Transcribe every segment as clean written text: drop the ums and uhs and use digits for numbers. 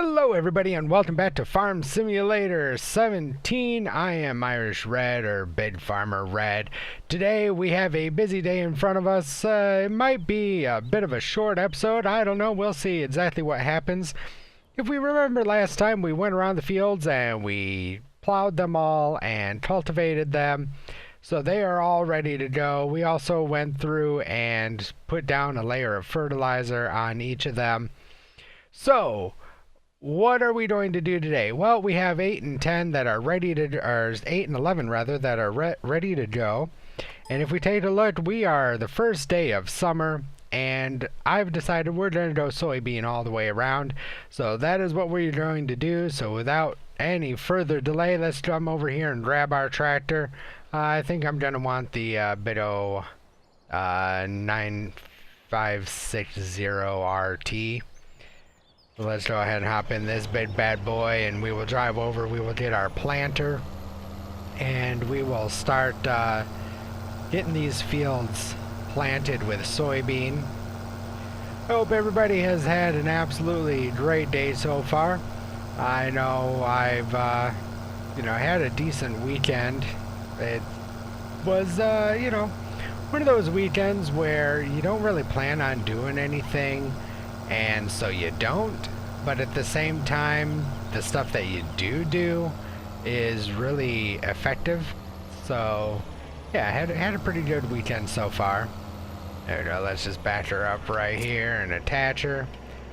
Hello everybody and welcome back to Farm Simulator 17. I am Irish Red, or Big Farmer Red. Today we have a busy day in front of us. It might be a bit of a short episode. I don't know. We'll see exactly what happens. If we remember last time, we went around the fields and we plowed them all and cultivated them. So they are all ready to go. We also went through and put down a layer of fertilizer on each of them. So what are we going to do today? Well, we have 8 and 10 that are ready to, or 8 and 11 rather, that are ready to go. And if we take a look, we are the first day of summer, and I've decided we're going to go soybean all the way around. So that is what we're going to do. So without any further delay, let's come over here and grab our tractor. I think I'm going to want the Bido 9560 RT. Let's go ahead and hop in this big bad boy and we will drive over. We will get our planter and we will start getting these fields planted with soybean. I hope everybody has had an absolutely great day so far. I know I've had a decent weekend. It was one of those weekends where you don't really plan on doing anything, and so you don't, but at the same time the stuff that you do is really effective. So yeah, I had a pretty good weekend so far. There we go. Let's just back her up right here and attach her.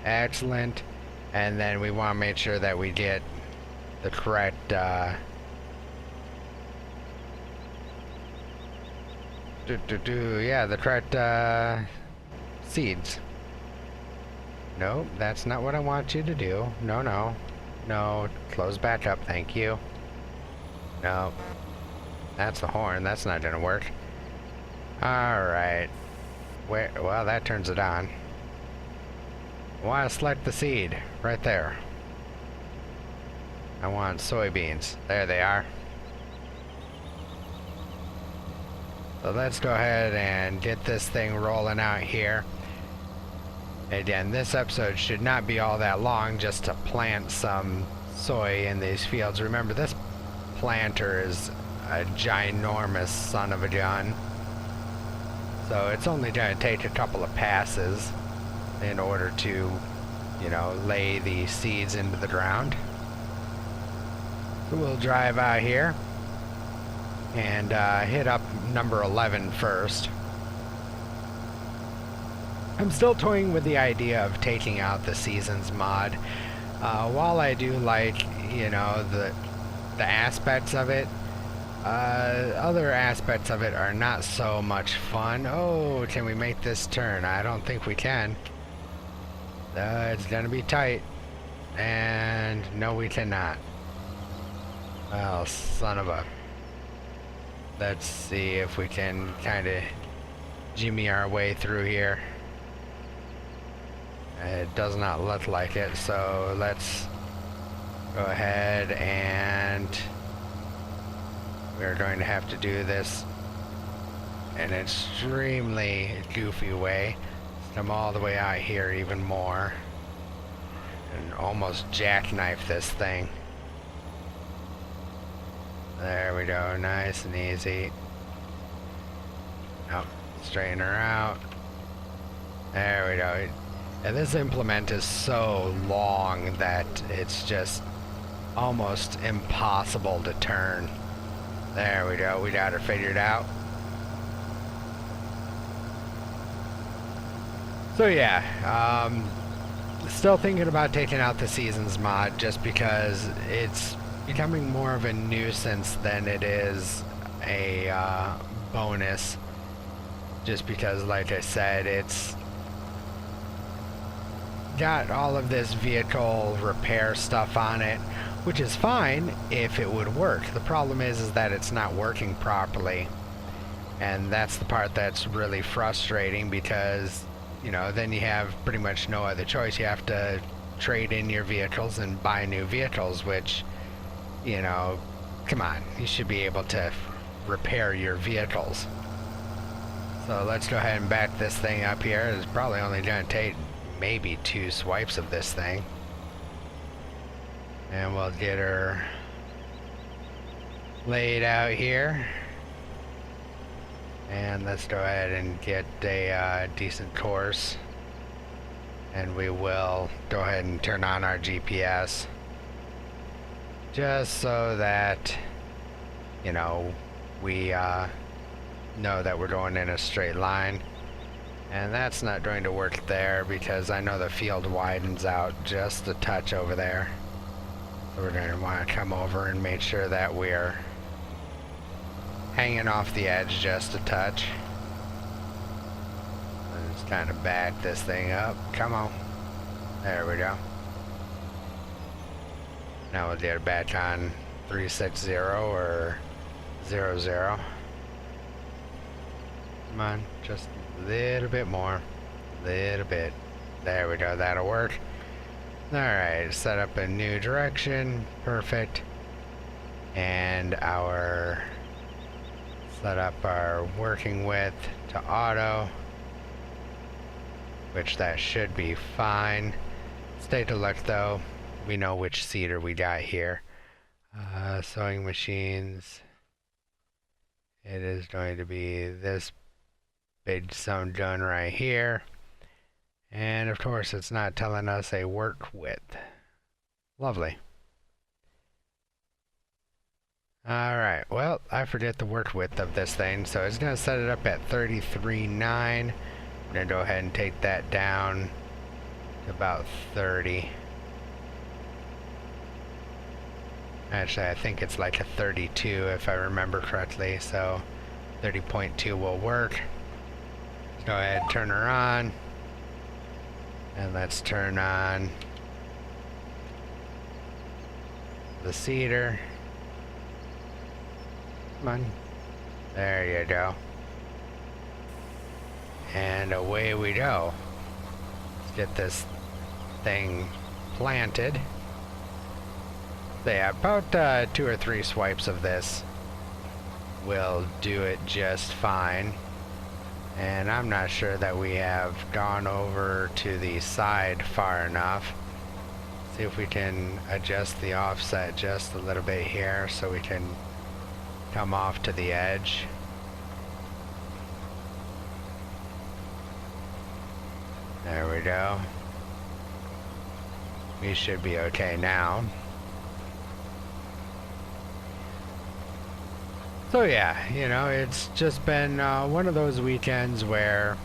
Excellent. And then we want to make sure that we get the correct the correct seeds. No, that's not what I want you to do. No. Close back up, thank you. No. That's the horn. That's not gonna work. Alright. Well, that turns it on. I want to select the seed. Right there. I want soybeans. There they are. So let's go ahead and get this thing rolling out here. Again, this episode should not be all that long, just to plant some soy in these fields. Remember, this planter is a ginormous son of a gun. So it's only going to take a couple of passes in order to, lay the seeds into the ground. So we'll drive out here and hit up number 11 first. I'm still toying with the idea of taking out the seasons mod. While I do like, the aspects of it, other aspects of it are not so much fun. Oh, can we make this turn? I don't think we can. It's gonna be tight. And no, we cannot. Well, son of a... Let's see if we can kind of jimmy our way through here. It does not look like it, so let's go ahead and we're going to have to do this in an extremely goofy way. Come all the way out here even more and almost jackknife this thing. There we go, nice and easy. Oh, straighten her out. There we go. And this implement is so long that it's just almost impossible to turn. There we go, we got her figured out. So yeah, still thinking about taking out the seasons mod just because it's becoming more of a nuisance than it is a bonus. Just because, like I said, it's got all of this vehicle repair stuff on it, which is fine if it would work. The problem is that it's not working properly, and that's the part that's really frustrating because then you have pretty much no other choice. You have to trade in your vehicles and buy new vehicles, which, come on, you should be able to repair your vehicles. So let's go ahead and back this thing up here. It's probably only going to take maybe 2 swipes of this thing. And we'll get her laid out here. And let's go ahead and get a decent course. And we will go ahead and turn on our GPS. Just so that, you know, we know that we're going in a straight line. And that's not going to work there because I know the field widens out just a touch over there. So we're going to want to come over and make sure that we're hanging off the edge just a touch. Let's kind of back this thing up. Come on. There we go. Now we'll get it back on 360 or 00. Come on, just a little bit more. Little bit. There we go, that'll work. Alright, set up a new direction. Perfect. And set up our working width to auto, which that should be fine. Let's take a look though. We know which seeder we got here. Sewing machines. It is going to be this big sewn gun right here. And of course it's not telling us a work width. Lovely. Alright, well, I forget the work width of this thing, so it's going to set it up at 33.9. I'm going to go ahead and take that down to about 30. Actually, I think it's like a 32 if I remember correctly, so 30.2 will work. Let's go ahead and turn her on. And let's turn on the seeder. Come on. There you go. And away we go. Let's get this thing planted. So yeah, about 2 or 3 swipes of this will do it just fine. And I'm not sure that we have gone over to the side far enough. See if we can adjust the offset just a little bit here so we can come off to the edge. There we go. We should be okay now. So yeah, you know, it's just been one of those weekends where,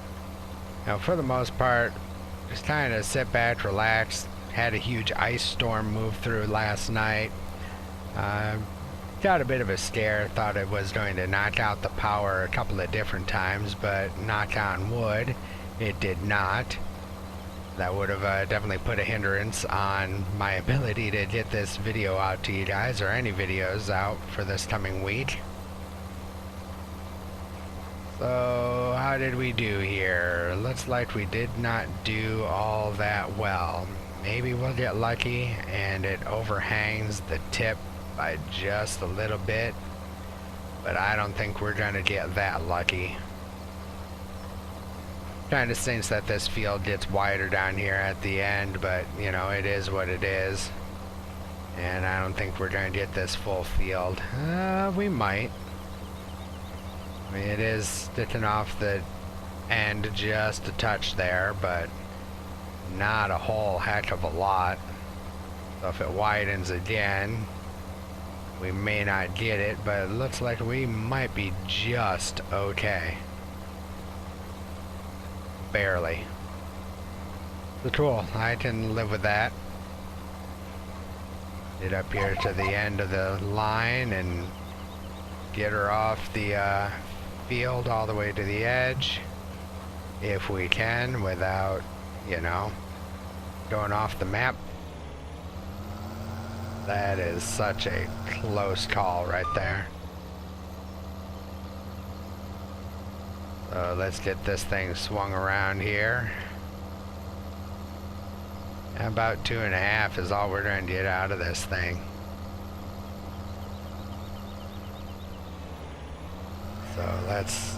you know, for the most part, just kind of sit back, relax. Had a huge ice storm move through last night. Got a bit of a scare, thought it was going to knock out the power a couple of different times, but knock on wood, it did not. That would have definitely put a hindrance on my ability to get this video out to you guys, or any videos out for this coming week. So how did we do here? Looks like we did not do all that well. Maybe we'll get lucky and it overhangs the tip by just a little bit, but I don't think we're gonna get that lucky. Kind of stinks that this field gets wider down here at the end, but you know, it is what it is. And I don't think we're gonna get this full field. We might. I mean, it is sticking off the end just a touch there, but not a whole heck of a lot. So if it widens again, we may not get it, but it looks like we might be just okay. Barely. So cool, I can live with that. Get up here to the end of the line and get her off the field all the way to the edge, if we can, without, you know, going off the map. That is such a close call right there. So let's get this thing swung around here. About 2.5 is all we're going to get out of this thing. So let's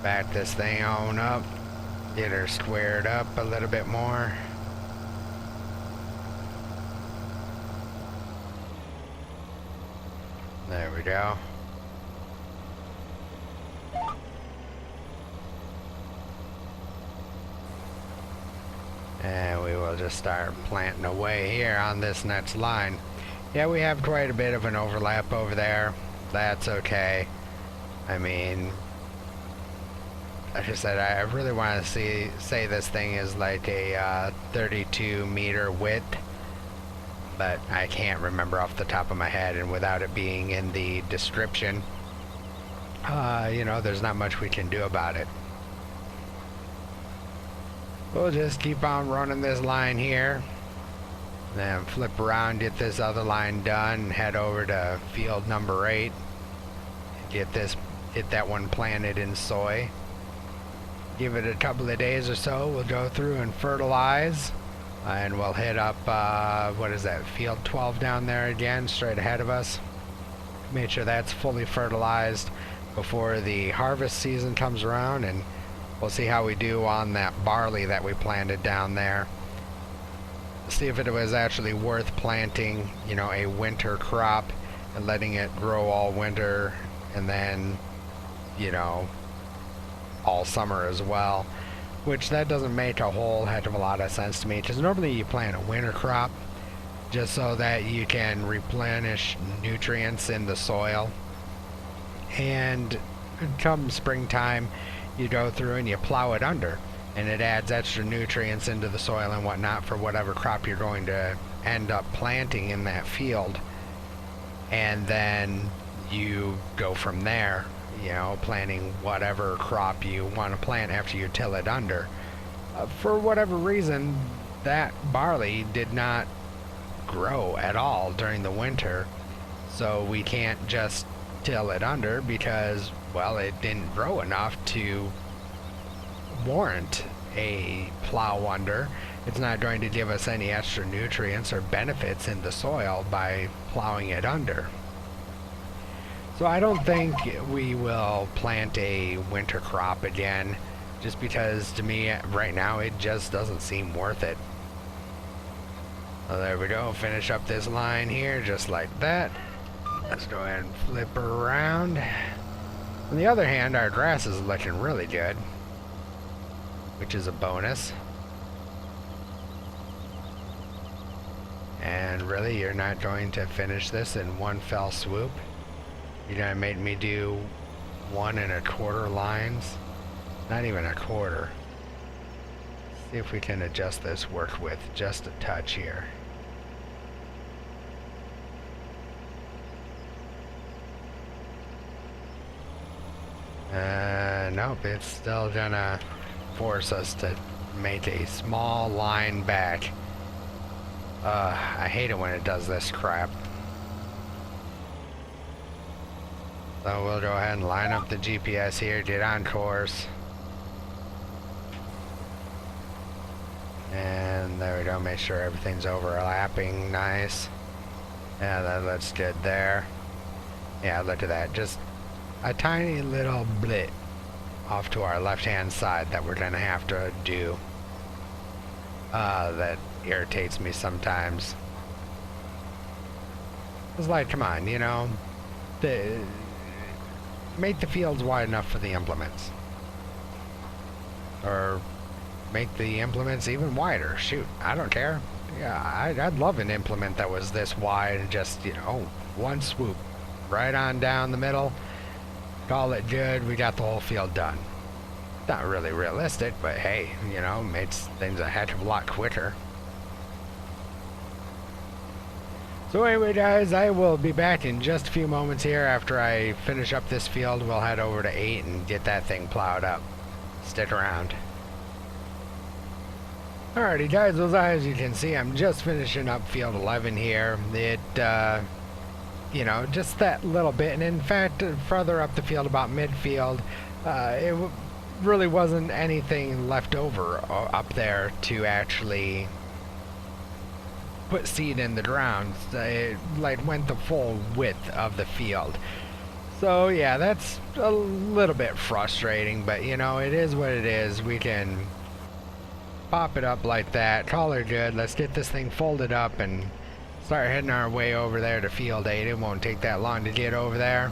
back this thing on up, get her squared up a little bit more. There we go. And we will just start planting away here on this next line. Yeah, we have quite a bit of an overlap over there. That's okay. I mean, like I said, I really want to say this thing is like a 32 meter width, but I can't remember off the top of my head, and without it being in the description, you know, there's not much we can do about it. We'll just keep on running this line here, then flip around, get this other line done, and head over to field number 8. Get that one planted in soy. Give it a couple of days or so. We'll go through and fertilize, and we'll hit up what is that, field 12 down there again, straight ahead of us. Make sure that's fully fertilized before the harvest season comes around, and we'll see how we do on that barley that we planted down there. See if it was actually worth planting, you know, a winter crop and letting it grow all winter, and then, you know, all summer as well, which that doesn't make a whole heck of a lot of sense to me, because normally you plant a winter crop just so that you can replenish nutrients in the soil, and come springtime you go through and you plow it under, and it adds extra nutrients into the soil and whatnot for whatever crop you're going to end up planting in that field, and then you go from there, you know, planting whatever crop you want to plant after you till it under. For whatever reason, that barley did not grow at all during the winter, so we can't just till it under because, well, it didn't grow enough to warrant a plow under. It's not going to give us any extra nutrients or benefits in the soil by plowing it under. So I don't think we will plant a winter crop again, just because to me right now it just doesn't seem worth it. So there we go, finish up this line here just like that. Let's go ahead and flip her around. On the other hand, our grass is looking really good, which is a bonus. And really, you're not going to finish this in one fell swoop? You're gonna make me do 1 1/4 lines? Not even a quarter. See if we can adjust this work width just a touch here. Nope, it's still gonna force us to make a small line back. I hate it when it does this crap. So we'll go ahead and line up the GPS here, get on course. And there we go, make sure everything's overlapping nice. Yeah, that looks good there. Yeah, look at that, just a tiny little blit off to our left-hand side that we're gonna have to do. That irritates me sometimes. It's like, come on, you know, make the fields wide enough for the implements. Or make the implements even wider. Shoot, I don't care. Yeah, I'd love an implement that was this wide and just, you know, one swoop. Right on down the middle. Call it good. We got the whole field done. Not really realistic, but hey, you know, makes things a heck of a lot quicker. So anyway guys, I will be back in just a few moments here. After I finish up this field, we'll head over to 8 and get that thing plowed up. Stick around. Alrighty guys, as you can see, I'm just finishing up field 11 here. It, you know, just that little bit, and in fact, further up the field, about midfield, it really wasn't anything left over up there to actually put seed in the ground. It like went the full width of the field. So yeah, that's a little bit frustrating, but you know, it is what it is. We can pop it up like that, call her good. Let's get this thing folded up and start heading our way over there to field 8. It won't take that long to get over there,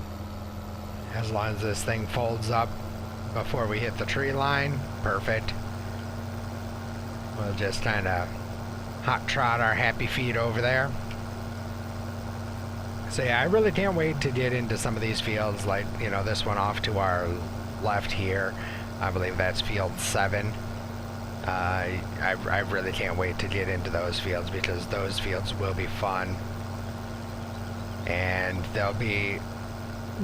as long as this thing folds up before we hit the tree line. Perfect. We'll just kind of hot trot our happy feet over there. So yeah, I really can't wait to get into some of these fields, like, you know, this one off to our left here. I believe that's field 7. I really can't wait to get into those fields, because those fields will be fun. And they'll be,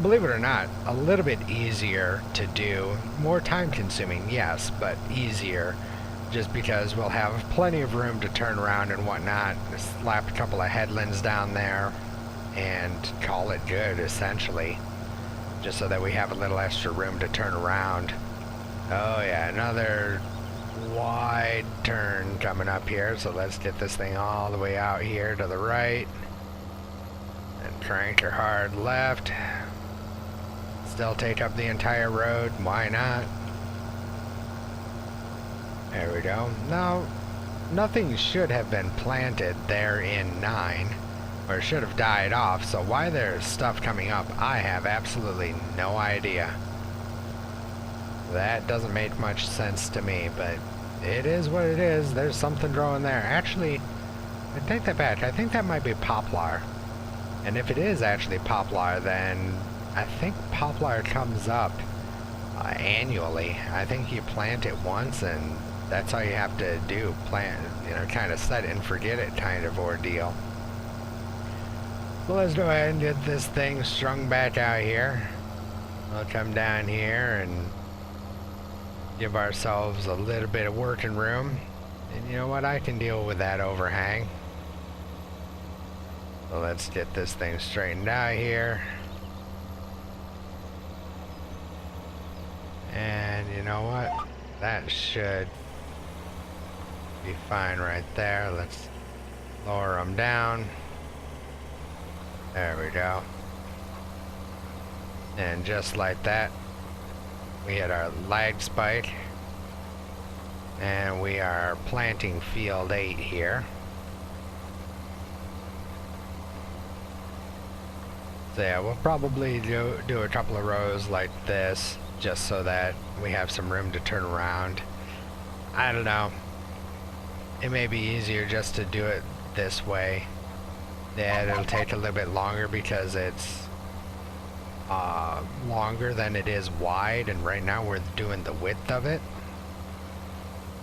believe it or not, a little bit easier to do. More time consuming, yes, but easier. Just because we'll have plenty of room to turn around and whatnot. Slap a couple of headlands down there and call it good, essentially. Just so that we have a little extra room to turn around. Oh yeah, another wide turn coming up here, so let's get this thing all the way out here to the right and crank her hard left. Still take up the entire road, why not? There we go. Now, nothing should have been planted there in 9, or it should have died off, so why there's stuff coming up, I have absolutely no idea. That doesn't make much sense to me, but it is what it is. There's something growing there. Actually, I take that back. I think that might be poplar. And if it is actually poplar, then I think poplar comes up annually. I think you plant it once and that's all you have to do. Plant, you know, kind of set it and forget it kind of ordeal. So let's go ahead and get this thing strung back out here. We'll come down here and give ourselves a little bit of working room. And you know what? I can deal with that overhang. So let's get this thing straightened out here. And you know what? That should be fine right there. Let's lower them down. There we go. And just like that, we hit our lag spike. And we are planting field 8 here. So yeah, we'll probably do a couple of rows like this, just so that we have some room to turn around. I don't know. It may be easier just to do it this way. Yeah, it'll take a little bit longer because it's longer than it is wide, and right now we're doing the width of it.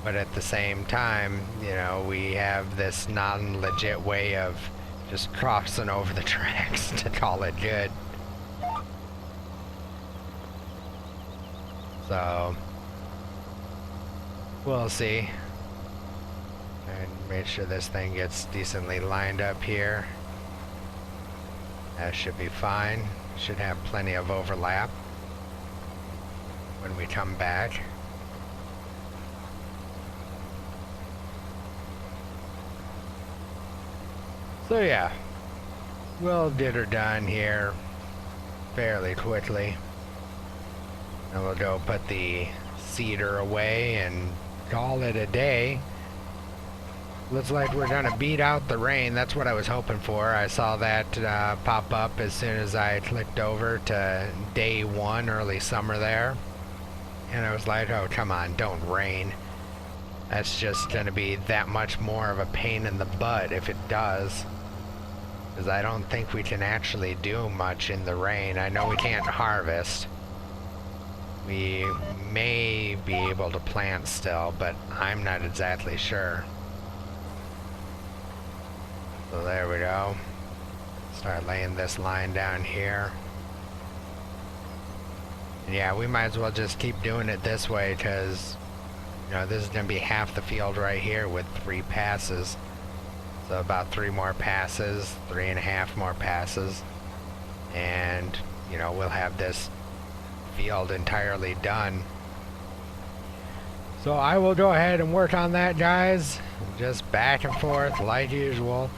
But at the same time, you know, we have this non-legit way of just crossing over the tracks to call it good. So we'll see. And make sure this thing gets decently lined up here. That should be fine. Should have plenty of overlap when we come back. So yeah, we'll get her done here fairly quickly. And we'll go put the cedar away and call it a day. Looks like we're gonna beat out the rain. That's what I was hoping for. I saw that pop up as soon as I clicked over to day 1, early summer there. And I was like, oh, come on, don't rain. That's just gonna be that much more of a pain in the butt if it does. Because I don't think we can actually do much in the rain. I know we can't harvest. We may be able to plant still, but I'm not exactly sure. So there we go. Start laying this line down here. And yeah, we might as well just keep doing it this way, because, you know, this is going to be half the field right here with 3 passes. So about 3 more passes, 3.5 more passes. And, you know, we'll have this field entirely done. So I will go ahead and work on that, guys. Just back and forth like usual.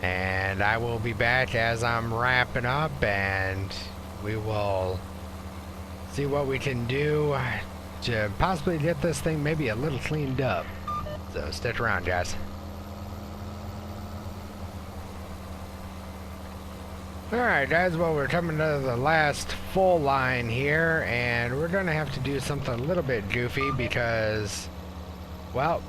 And I will be back as I'm wrapping up, and we will see what we can do to possibly get this thing maybe a little cleaned up. So stick around, guys. Alright guys, well we're coming to the last full line here, and we're gonna have to do something a little bit goofy because, well,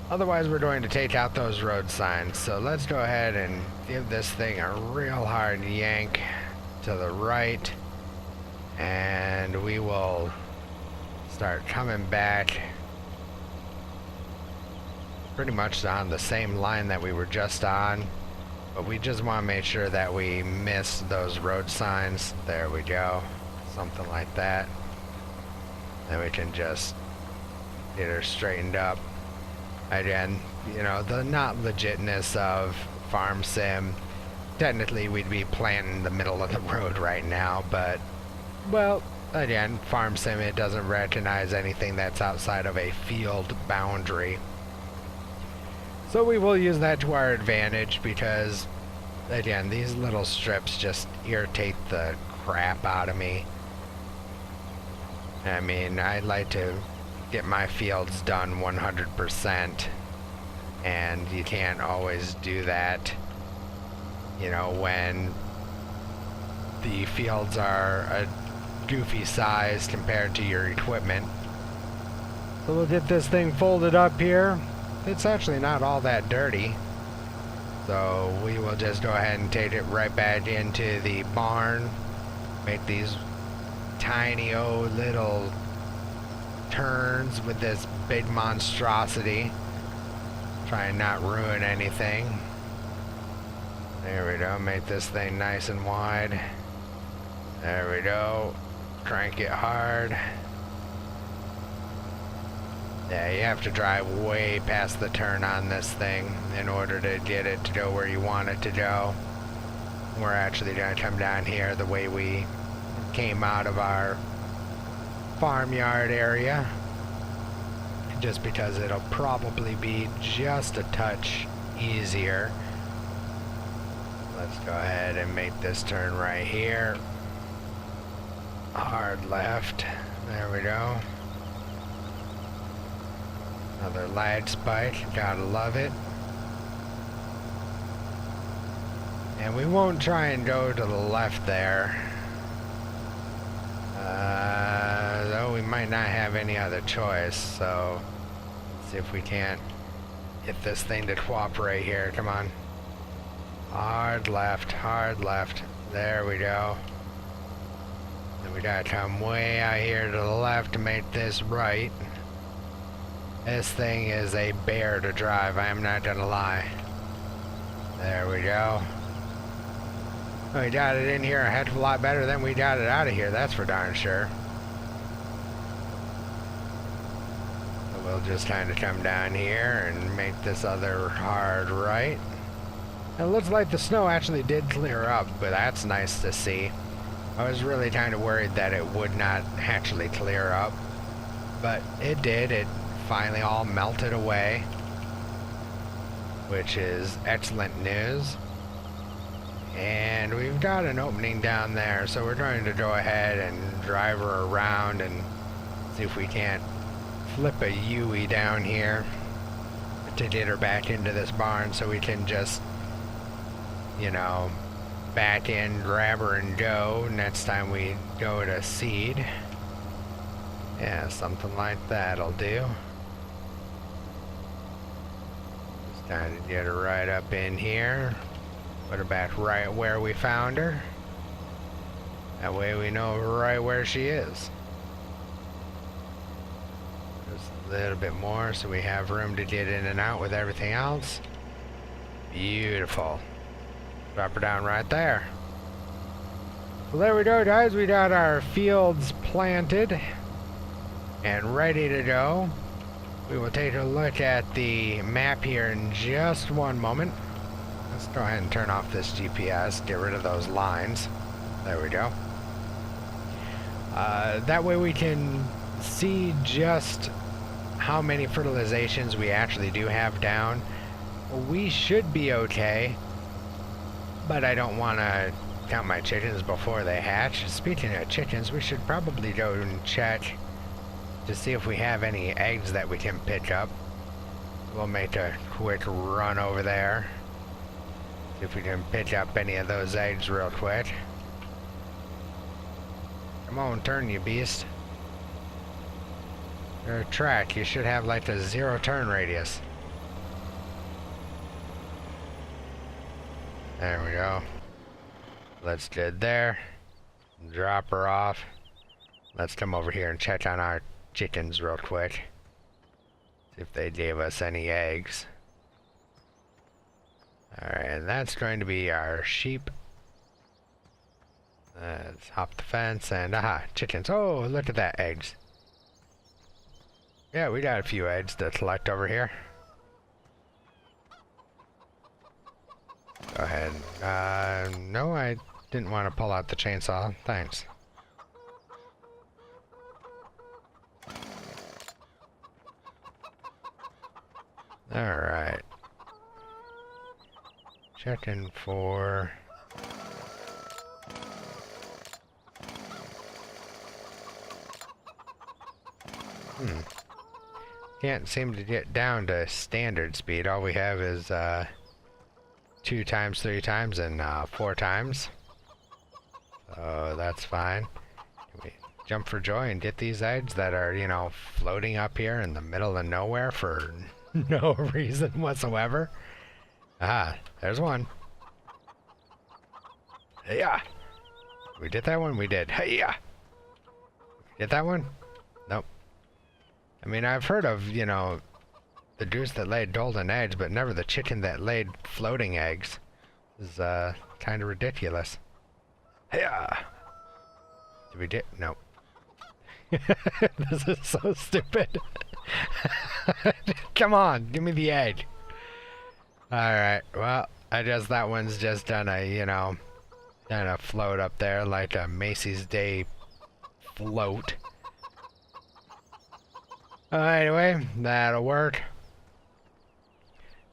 otherwise we're going to take out those road signs. So let's go ahead and give this thing a real hard yank to the right, and we will start coming back pretty much on the same line that we were just on. But we just want to make sure that we miss those road signs. There we go. Something like that. Then we can just get her straightened up. Again, you know, the not legitness of Farm Sim. Technically, we'd be planting the middle of the road right now, but, well, again, Farm Sim, it doesn't recognize anything that's outside of a field boundary. So we will use that to our advantage because, again, these little strips just irritate the crap out of me. I mean, I'd like to get my fields done 100%, and you can't always do that, you know, when the fields are a goofy size compared to your equipment. So we'll get this thing folded up here. It's actually not all that dirty, so we will just go ahead and take it right back into the barn, make these tiny old little turns with this big monstrosity, try and not ruin anything. There we go, make this thing nice and wide. There we go, crank it hard. Yeah, you have to drive way past the turn on this thing in order to get it to go where you want it to go. We're actually going to come down here the way we came out of our farmyard area, just because it'll probably be just a touch easier. Let's go ahead and make this turn right here. Hard left. There we go. Another lag spike, gotta love it. And we won't try and go to the left there. Though we might not have any other choice, so let's see if we can't get this thing to cooperate here. Come on. Hard left, hard left. There we go. Then we gotta come way out here to the left to make this right. This thing is a bear to drive, I am not gonna lie. There we go. We got it in here a heck of a lot better than we got it out of here, that's for darn sure. So we'll just kind of come down here and make this other hard right. It looks like the snow actually did clear up, but that's nice to see. I was really kind of worried that it would not actually clear up, but it did. It finally all melted away, which is excellent news. And we've got an opening down there, so we're going to go ahead and drive her around and see if we can't flip a U-ey down here to get her back into this barn so we can just, you know, back in, grab her and go next time we go to seed. Yeah, something like that'll do. Just kind of get her right up in here. Put her back right where we found her. That way we know right where she is. Just a little bit more so we have room to get in and out with everything else. Beautiful. Drop her down right there. Well, there we go, guys. We got our fields planted and ready to go. We will take a look at the map here in just one moment. Let's go ahead and turn off this GPS, get rid of those lines. There we go. That way we can see just how many fertilizations we actually do have down. We should be okay, but I don't want to count my chickens before they hatch. Speaking of chickens, we should probably go and check to see if we have any eggs that we can pick up. We'll make a quick run over there. See if we can pitch up any of those eggs real quick. Come on, turn, you beast. You're a track. You should have like a 0 turn radius. There we go. Let's get there. Drop her off. Let's come over here and check on our chickens real quick. See if they gave us any eggs. Alright, and that's going to be our sheep. Let's hop the fence and aha, chickens. Oh, look at that, eggs. Yeah, we got a few eggs to collect over here. Go ahead. No, I didn't want to pull out the chainsaw. Thanks. Alright. Checking for... Can't seem to get down to standard speed. All we have is 2 times, 3 times, and 4 times. So that's fine. Can we jump for joy and get these eggs that are, you know, floating up here in the middle of nowhere for no reason whatsoever? Ah, there's one. Yeah. We did that one? We did. Yeah. Get that one? Nope. I mean, I've heard of, you know, the goose that laid golden eggs, but never the chicken that laid floating eggs. This is, kind of ridiculous. Yeah. Did we get... Nope. This is so stupid. Come on, give me the egg. Alright, well, I guess that one's just done a, you know, done a float up there like a Macy's Day float. Anyway, that'll work.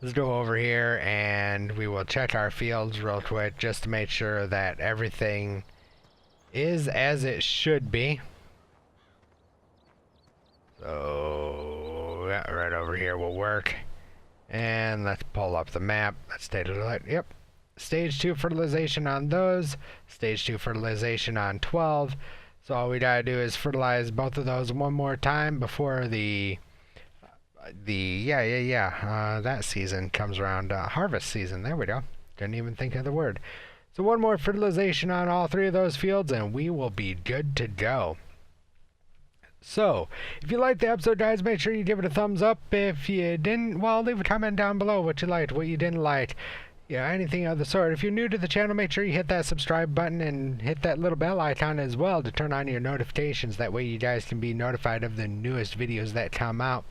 Let's go over here and we will check our fields real quick just to make sure that everything is as it should be. So, yeah, right over here will work. And let's pull up the map. Let's take a look. Yep. Stage 2 fertilization on those. Stage 2 fertilization on 12. So all we gotta do is fertilize both of those one more time before that season comes around. Harvest season. There we go. Didn't even think of the word. So one more fertilization on all 3 of those fields and we will be good to go. So, if you liked the episode, guys, make sure you give it a thumbs up. If you didn't, well, leave a comment down below what you liked, what you didn't like. Yeah, anything of the sort. If you're new to the channel, make sure you hit that subscribe button and hit that little bell icon as well to turn on your notifications. That way you guys can be notified of the newest videos that come out.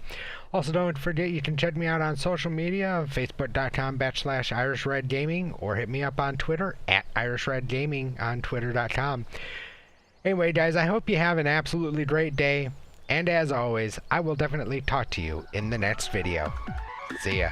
Also, don't forget you can check me out on social media, facebook.com/IrishRedGaming, or hit me up on Twitter @IrishRedGaming on twitter.com. Anyway, guys, I hope you have an absolutely great day. And as always, I will definitely talk to you in the next video. See ya.